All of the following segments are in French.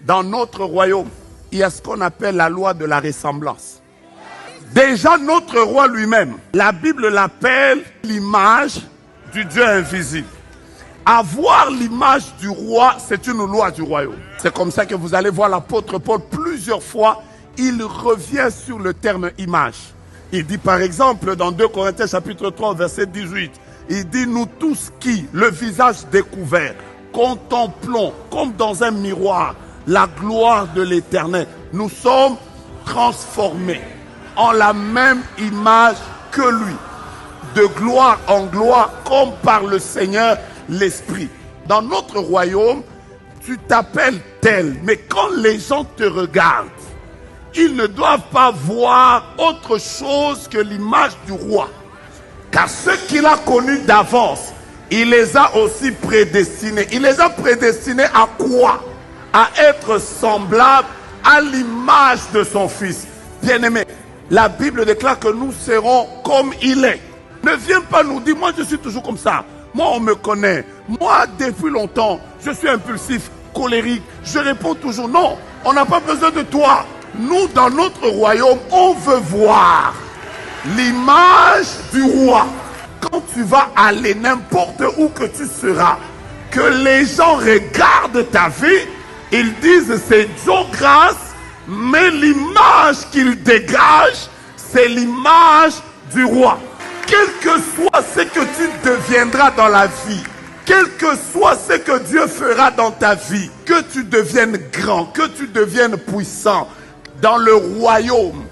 Dans notre royaume, il y a ce qu'on appelle la loi de la ressemblance. Déjà notre roi lui-même, la Bible l'appelle l'image du Dieu invisible. Avoir l'image du roi, c'est une loi du royaume. C'est comme ça que vous allez voir l'apôtre Paul plusieurs fois, il revient sur le terme image. Il dit par exemple dans 2 Corinthiens chapitre 3 verset 18, il dit nous tous qui, le visage découvert, contemplons comme dans un miroir la gloire de l'Éternel. Nous sommes transformés en la même image que lui, de gloire en gloire comme par le Seigneur l'Esprit. Dans notre royaume, tu t'appelles tel, mais quand les gens te regardent, ils ne doivent pas voir autre chose que l'image du roi. Car ceux qu'il a connus d'avance, il les a aussi prédestinés. Il les a prédestinés à quoi? À être semblables à l'image de son Fils. Bien-aimé, la Bible déclare que nous serons comme il est. Ne viens pas nous dire, moi je suis toujours comme ça. Moi on me connaît. Moi depuis longtemps, je suis impulsif, colérique. Je réponds toujours non. On n'a pas besoin de toi. Nous dans notre royaume, on veut voir l'image du roi. Quand tu vas aller n'importe où que tu seras, que les gens regardent ta vie, ils disent c'est Dieu grâce, mais l'image qu'il dégage, c'est l'image du roi. Quel que soit ce que tu deviendras dans la vie, quel que soit ce que Dieu fera dans ta vie, que tu deviennes grand, que tu deviennes puissant, dans le royaume,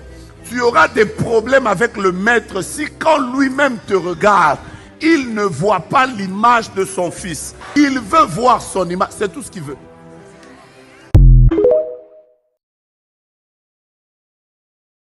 tu auras des problèmes avec le maître si quand lui-même te regarde, il ne voit pas l'image de son fils. Il veut voir son image, c'est tout ce qu'il veut.